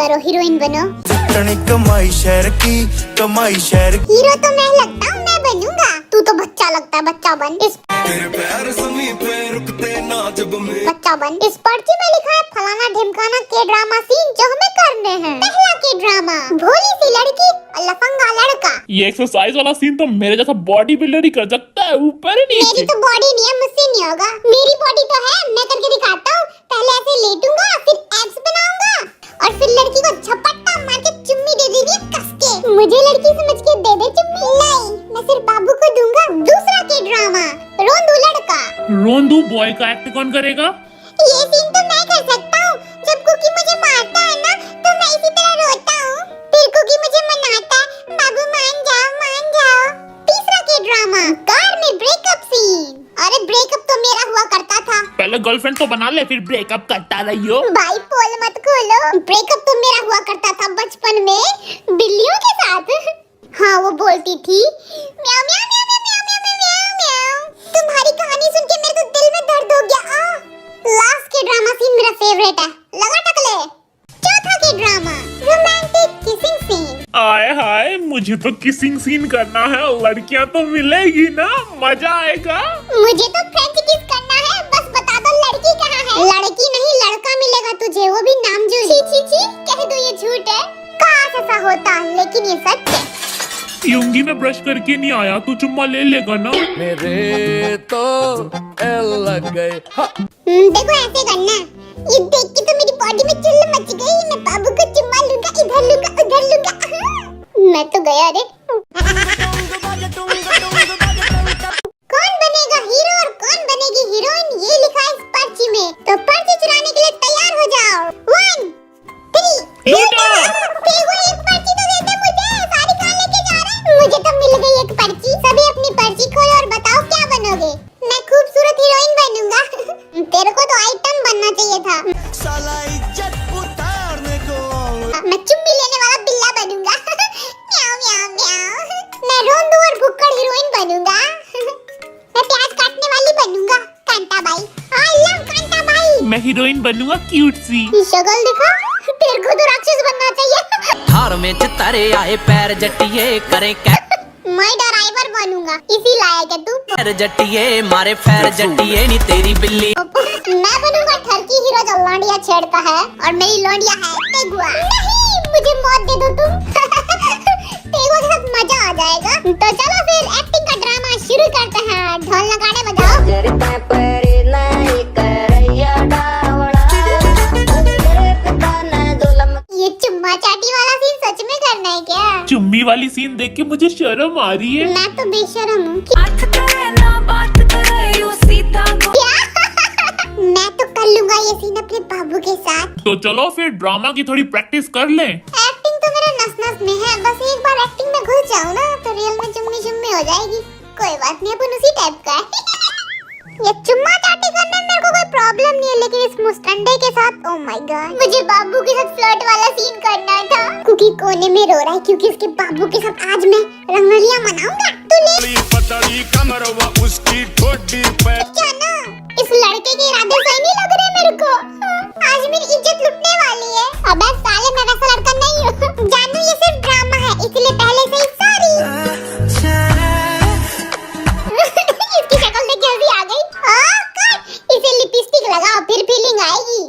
करो, हीरोइन बनो। कमाई शहर की, कमाई शहर की। हीरो तो मैं लगता हूँ, मैं बनूंगा। तू तो बच्चा लगता है, बच्चा बन। तेरे पैर ज़मीन पे रुकते ना जब मैं। बच्चा बन। इस पर्ची में लिखा है फलाना ढिमकाना के ड्रामा सीन जो हमें करने हैं। पहला के ड्रामा, भोली सी लड़की और लफंगा लड़का। ये एक्सरसाइज वाला सीन तो मेरे जैसा बॉडी बिल्डर ही कर सकता है, ऊपर ही मेरी नीचे। तो बॉडी नहीं है, मुझसे नहीं होगा। मेरी बॉडी तो है, मैं करके दिखाता हूँ। पहले ऐसे लेटूंगा, फिर एब्स बनाऊंगा और फिर लड़की को झपट्टा मार के चुम्मी दे देनी है कस के। मुझे लड़की समझ के दे दे चुम्मी। नहीं, मैं सिर्फ बाबू को दूंगा। दूसरा के ड्रामा, रोंदू लड़का। रोंदू बॉय का एक्ट कौन करेगा? ये सीन तो मैं कर सकता हूँ। जब कुकी मुझे मारता है ना, तो मैं इसी तरह रोता हूँ। फिर कुकी मुझे मनाता है, बाबू मान जाओ, मान जाओ। तीसरा के ड्रामा, कार में ब्रेकअप सीन। अरे ब्रेकअप तो मेरा हुआ करता था। पहले गर्लफ्रेंड तो बना ले, फिर ब्रेकअप करता रहियो। भाई पोल मत खोलो। ब्रेकअप तो मेरा हुआ करता था बचपन में बिल्लियों के साथ। हाँ, वो बोलती थी म्याऊ म्याऊ म्याऊ म्याऊ म्याऊ म्याऊ म्याऊ। तुम्हारी कहानी सुन के मेरे तो दिल में दर्द हो गया। लास्ट के ड्रामा सीन मेरा फेवरेट है, लगा टकले। चौथा के ड्रामा, रोमांटिक किसिंग सीन। आए हाय, मुझे तो किसिंग सीन करना है। लड़कियां तो मिलेगी ना, मजा आएगा। मुझे तो फ्रेंच किस करना है, बस बता दो लड़की कहाँ है। लड़की नहीं, लड़का मिलेगा तुझे, वो भी नामजू। छी छी छी, कह दो ये झूठ है। काश ऐसा होता, लेकिन ये सच है। यूंगी में ब्रश करके नहीं आया, तू चुम्मा ले लेगा ना। मेरे तो एल लग गए। देखो ऐसे करना। ये देख के तो मेरी बॉडी में चिल्ल मच गई। मैं बाबू को चुम्मा लूंगा, इधर लूंगा, उधर लूंगा। मैं तो गया रे। कौन बनेगा हीरो और कौन बनेगी हीरोइन, ये लिखा है इस पर्ची में। तो पर्ची चुराने के लिए तैयार हो जाओ। 1 3 देखो, एक पर्ची तो दे दे मुझे। सारी कहाँ लेके जा रहे हैं? मुझे तो मिल गई एक पर्ची। सभी अपनी पर्ची खोलो और बताओ क्या बनोगे। मैं खूबसूरत हीरोइन बनूंगा। तेरे को तो आइटम बनना चाहिए था। साला इज्जत उतारने को। मैं चुम्मी लेने वाला बिल्ला बनूंगा। म्याऊ म्याऊ म्याऊ। मैं रोंदू और भुक्कड़ हीरोइन बनूंगा। मैं प्याज काटने वाली बनूंगा, कांटा बाई। आई लव कांटा बाई। मैं हीरोइन बनूंगा क्यूट सी। शक्ल दिखा, तेरे को तो राक्षस बनना चाहिए। थार में चितारे आए पैर जट्टिए करे कै मैं ड्राइवर बनूंगा, इसी लायक है तू। पैर जट्टिए मारे फैर जट्टिए नी तेरी बिल्ली। मैं बनूंगा ठरकी हीरो जो लौंडिया छेड़ता है और मेरी लौंडिया है तेगुआ। नहीं, मुझे मौत दे दो तुम। तेगुआ के साथ मजा आ जाएगा। तो चलो फिर एक्टिंग का ड्रामा शुरू करते हैं। ढोल नगाड़े बजाओ। ये चुम्मा चाटी वाला सीन सच में करना है क्या? चुम्मी वाली सीन देख के मुझे शर्म आ रही है। मैं तो बेशरम हूँ। मैं तो कर लूंगा ये सीन अपने बाबू के साथ। तो चलो फिर ड्रामा की थोड़ी प्रैक्टिस कर लें। एक्टिंग तो मेरा नस नस में है, बस एक बार एक्टिंग में घुस जाऊँ ना तो रियल में चुम्मी चुम्मी हो जाएगी। कोई बात नहीं, अपन उसी टाइप का है। ये चुम्मा चाटी करने में मेरे को कोई प्रॉब्लम नहीं है, लेकिन इस मुस्टंडे के साथ ओह माय गॉड, मुझे बाबू के साथ फ्लर्ट वाला सीन करना था। कुकी कोने में रो रहा है क्योंकि उसके बाबू के साथ आज मैं रंगोलियां मनाऊंगा। तू ले पतली कमर व उसकी ठोडी पे। क्या ना, इस लड़के के इरादे सही नहीं लग रहे मेरे को। आज मेरी इज्जत लुटने वाली है। अबे साले, मैं वैसा लड़का नहीं हूँ। जानू ये सिर्फ ड्रामा है, इसलिए पहले से ही सॉरी। इसकी शक्ल देख के हंसी आ गई। इसे लिपस्टिक लगाओ, फिर फीलिंग आएगी।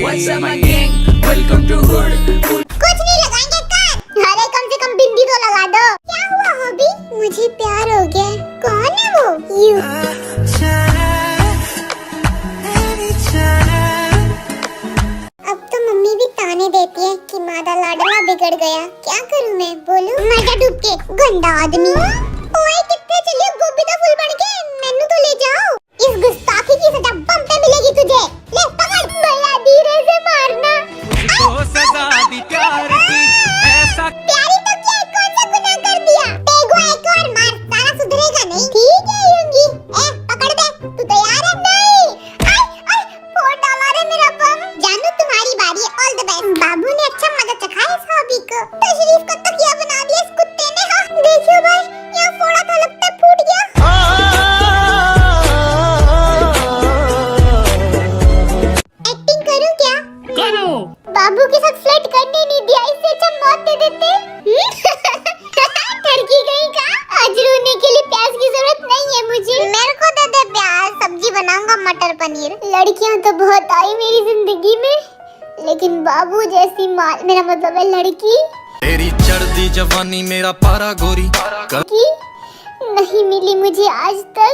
What's up my gang? Welcome to hood. कुछ नहीं लगाएंगे कर। अरे कम से कम बिंदी तो लगा दो। क्या हुआ हॉबी? मुझे प्यार हो गया। कौन है वो? यू। अब तो मम्मी भी ताने देती है कि मादा लाडला बिगड़ गया। क्या करूँ मैं, बोलूं? मर जा डूब के, गंदा आदमी। ओए कितने चलिए गोभी का फूल बन के, मैनू तो ले जाओ। इस गुस्ताखी की सजा बम पे मिलेगी तुझे। ले पकड़, भैया धीरे से मारना। तो सजा दी प्यार की ऐसा प्यारी तो क्या, कौन सा गुनाह कर दिया? तेगुआ एक और मार, सारा सुधरेगा नहीं। ठीक है यूंगी। मटर पनीर। लड़कियां तो बहुत आई मेरी जिंदगी में, लेकिन बाबू जैसी माँ, मेरा मतलब है लड़की तेरी चढ़ती जवानी मेरा पारा गोरी की नहीं मिली मुझे आज तक।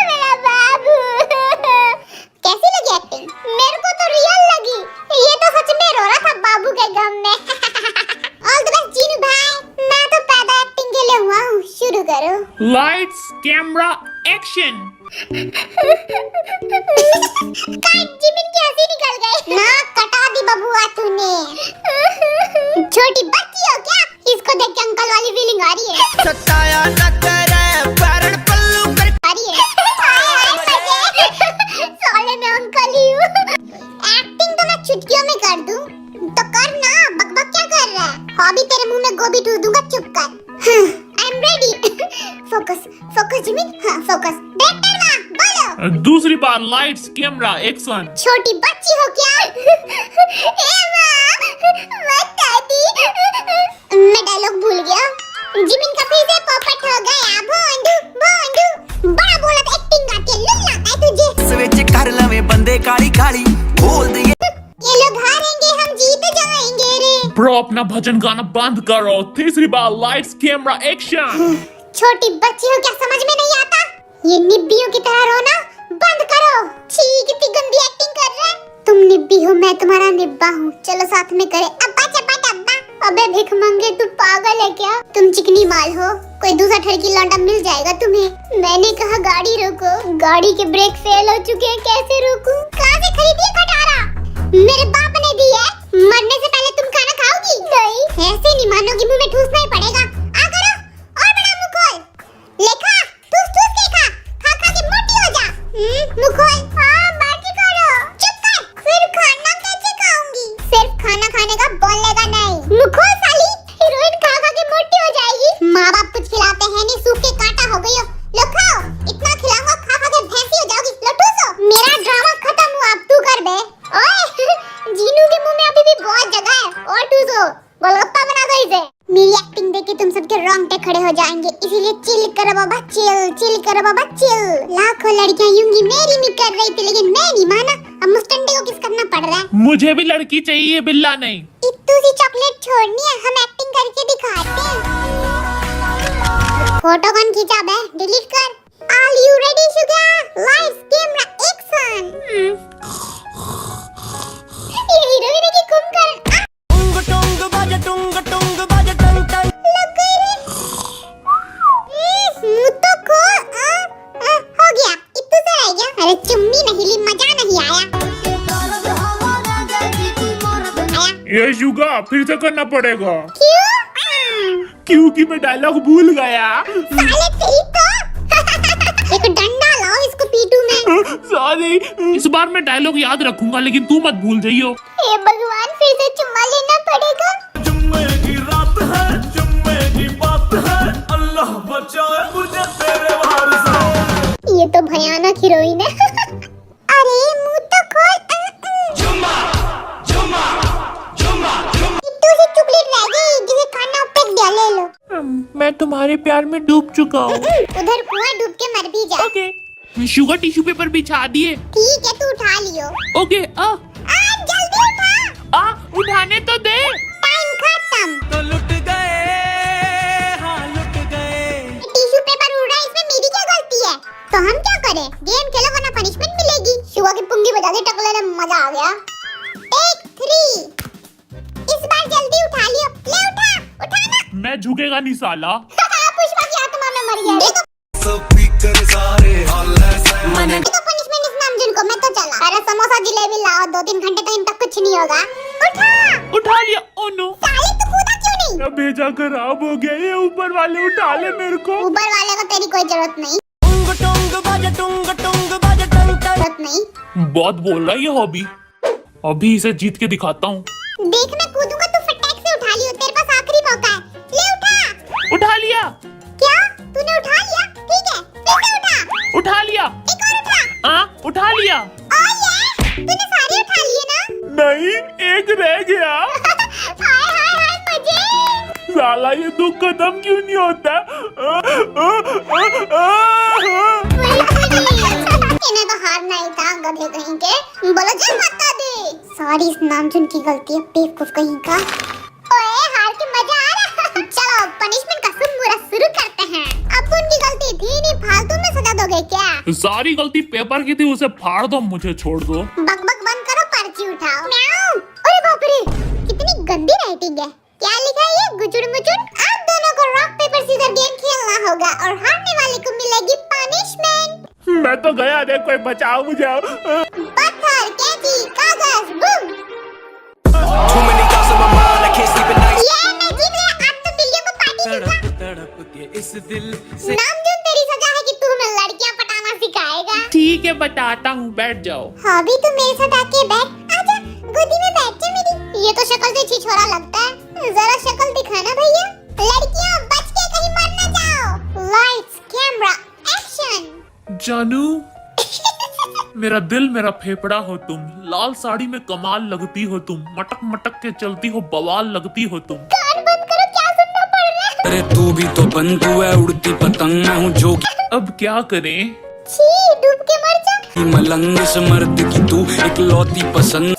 मेरा बाबू। कैसी लगी एक्टिंग? मेरे को तो रियल लगी, ये तो सच में रो रहा था बाबू के गम में। ऑल द बेस्ट जीनू भाई, मैं तो पैदा एक्टिंग के लिए हुआ हूँ, शुरू करो। Lights camera action. जिमिन की हंसी निकल गई। ना कटा दी बबुआ तूने। छोटी बच्ची हो क्या? इसको देख के अंकल वाली फीलिंग आ रही है। सताया न करे पैरण पल्लू कर आ रही है। साले मैं अंकल ही हूँ। एक्टिंग तो मैं चुटकियों में कर दूँ, तो कर ना, बकबक क्या कर रहा है? हॉबी तेरे मुंह में गोभी ठूस दूंगा, चुप कर। I am ready. Focus focus Jimin, हाँ फोकस। डायरेक्टर वाह, बोलो। दूसरी बार लाइट्स कैमरा एक्शन। छोटी बच्ची हो क्या? ए माँ, बता दी। मैं डायलॉग भूल गया। जिमिन का फिर से पोपट हो गया। भोंदू भोंदू, बड़ा बोला तो एक्टिंग करके लुल्ला है तुझे। स्विच कर लवे बंदे काली काली बोल दिए। ये लोग हारेंगे, हम जीत जाएंगे रे। ब्रो अपना भजन गाना बंद करो। तीसरी बार लाइट्स कैमरा एक्शन। छोटी बच्ची हो क्या, समझ में नहीं आता? ये निब्बियों की तरह रोना बंद करो। छी, कितनी गंदी एक्टिंग कर रहे हैं। तुम निब्बी हो, मैं तुम्हारा निब्बा हूँ, चलो साथ में करे अब्बा चब्बा डब्बा। अबे भिख मंगे, तू पागल है क्या? तुम चिकनी माल हो, कोई दूसरा ठड़की लौंडा मिल जाएगा तुम्हें। मैंने कहा गाड़ी रोको, गाड़ी के ब्रेक फेल हो चुके हैं, कैसे रोकूं? कहाँ से खरीदी है खटारा? मेरे बाप ने दी है। मरने से पहले तुम खाना खाओगी? नहीं। ऐसे नहीं मानोगी, मुंह में ठूसना ही पड़ेगा। आ करो, और बड़ा मुंह खोल। लेखा, ठूस ठूस के खा, खा खा के मोटी हो जा। मुंह खोल। हाँ, मर्जी करो। चुप कर, फिर खाना कैसे खाऊंगी? सिर्फ खाना खाने का बोलेगा नहीं। मुंह खोल साली, हीरोइन खा खा के मोटी हो जाएगी। माँ बाप कुछ खिलाते हैं नहीं, सूख के कांटा हो गई हो। लो खाओ, इतना खिलाऊंगा खा खा के भैंसी हो जाओगी। लो ठूसो। मेरा ड्रामा खत्म हुआ, अब तू कर बे। ओए, जीनू के मुंह में अभी भी बहुत जगह है, और ठूसो। गोलगप्पा बना दो इसे। मेरी एक्टिंग देख के तुम सबके रोंगटे खड़े हो जाएंगे, इसीलिए चिल करो बाबा, चिल चिल करो बाबा, चिल। लाखों लड़कियां यूंगी मेरी भी कर रही थी, लेकिन मैं नहीं माना। अब मुस्टंडे को किस करना पड़ रहा है? मुझे भी लड़की चाहिए, बिल्ला नहीं। इत्तू सी चॉकलेट छोड़नी है, हम एक्टिंग करके दिखाते हैं। फोटो कौन खींचा बे? डिलीट कर। Are you ready, sugar? Lights, camera, action. ये हीरोइन की कुंभकर्ण। टुंग टुंग बाजे टुंग टुंग बाजे टंग टंग। लग गई रे। मुंह तो खोल। हो गया, इतना सा रह गया। अरे चुम्मी नहीं ली, मजा नहीं आया। ये शुगा फिर से करना पड़ेगा, क्यों? क्योंकि मैं डायलॉग भूल गया। साले तेरी तो। एक डंडा लाओ, इसको पीटू मैं। सॉरी, इस बार मैं डायलॉग याद रखूंगा, लेकिन तू मत भूल जाइयो। हे भगवान, फिर से चुम्मा लेना पड़ेगा। जुम्मे की रात है, जुम्मे की बात है, अल्लाह बचाए मुझे तेरे वार से। ये तो भयानक हीरोइन है। अरे मुंह तो खोल। जुम्मा जुम्मा जुम्मा जुम्मा। इतनी सी चॉकलेट रह गई, जिसे खाना फेंक दिया, ले लो। मैं तुम्हारे प्यार में डूब चुका हूँ। उधर कुआं डूब के मर भी जा। ओके, शुगर टिश्यू पेपर बिछा दिए। ठीक है, तू उठा लियो। ओके, जल्दी उठा। उठाने तो दे। टाइम खत्म। तो लुट गए, हाँ लुट गए। टिश्यू पेपर उड़ रहा है, इसमें मेरी क्या गलती है? तो हम क्या करें? गेम खेलो वरना पनिशमेंट मिलेगी। शुआ की पुंगी बजा के टकले में मजा आ गया। टेक 3। इस बार जल्दी उठा लियो। ले उठा, उठाना। मैं झुकेगा नहीं साला। पुष्पा की आत्मा में मर गया। देखो स्पीकर सारे हल्ले से देखो पनिशमेंट इस नामजुन को। मैं तो चला। अरे समोसा जिलेबी लाओ, 2-3 घंटे तो इन तक कुछ नहीं होगा। उठा। उठा लिया। ओ नो, साले तू कूदा क्यों नहीं? अब भेजा खराब हो गया। ये ऊपर वाले उठा ले मेरे को। ऊपर वाले को तेरी कोई जरूरत नहीं। टुंग टुंग बाजे टुंग टुंग बाजे टंग टंग। जरूरत नहीं। बहुत बोल रहा है ये हॉबी। अभी इसे जीत के दिखाता हूँ। देख मैं कूदूंगा, तू फटाक से उठा लियो, तेरे पास आखिरी मौका है। ले उठा। उठा लिया। क्या तूने उठा लिया? ठीक है, फिर से उठा। उठा लिया। एक और उठा। उठा लिया। तूने सारे उठा लिए ना? नहीं, एक रह गया। हाय हाय हाय मजे। साला ये दुख खत्म क्यों नहीं होता? वही मैंने तो हारना ही था, गधे कहीं के। बोलो जय माता दी। सॉरी, इस नामचुन की गलती है, बेवकूफ कहीं का। ओए, हार के मजा आ रहा। चलो पनिशमेंट का सुरमुरा शुरू करते हैं। अब उनकी गलती थी नहीं, फालतू में सजा दोगे क्या? सारी गलती पेपर की थी, उसे फाड़ दो, मुझे छोड़ दो। बकबक बंद करो, पर्ची उठाओ। म्याऊं। अरे बाप रे, कितनी गंदी राइटिंग है। क्या लिखा है ये? गुचुड़ मुचुड़। आप दोनों को रॉक पेपर सीजर गेम खेलना होगा और हारने वाले को मिलेगी पनिशमेंट। मैं तो गया, देख कोई बचाओ मुझे। पत्थर, कैंची, कागज, Bum. Too many thoughts on my mind, I can't sleep at night. ये मैं जीत गया। आज तो बिल्लियों को पार्टी दूंगा। तड़प तड़प के इस दिल से नामजुन, तेरी सजा है कि तू हमें लड़कियां पटाना सिखाएगा। ठीक है, बताता हूँ, बैठ जाओ। हाँ भी तू मेरे साथ आके बैठ। आजा, गोदी में बैठ जा मेरी। ये तो शक्ल से छिछोरा लगता है, जरा शक्ल दिखाना भैया। लड़कियां बच के कहीं मर न जाओ। Lights, camera, action. जानू, मेरा दिल मेरा फेफड़ा हो तुम, लाल साड़ी में कमाल लगती हो तुम, मटक मटक के चलती हो, बवाल लगती हो तुम। कान बंद करो, क्या सुनना पड़ रहा है? अरे तू भी तो बंधु है, उड़ती पतंग मैं हूँ जो अब क्या करें? छी, डूब के मर जा। कि मलंग इस मर्द की तू इकलौती पसंद।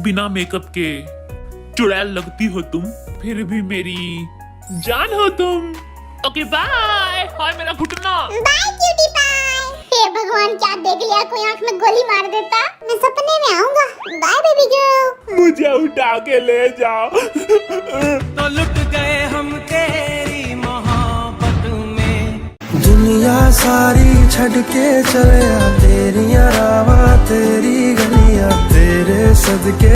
बिना मेकअप के चुड़ैल लगती हो तुम, फिर भी मेरी जान हो तुम। Okay bye. हाय मेरा घुटना। Bye cutie pie. हे भगवान, क्या देख लिया? कोई आंख में गोली मार देता। मैं सपने में आऊंगा। Bye baby girl. मुझे उठा के ले जाओ। तो लुट गए हम तेरी मोहब्बत में। दुनिया सारी छड़ के चले आ, तेरिया रावा तेरी गलियां तेरे सदके।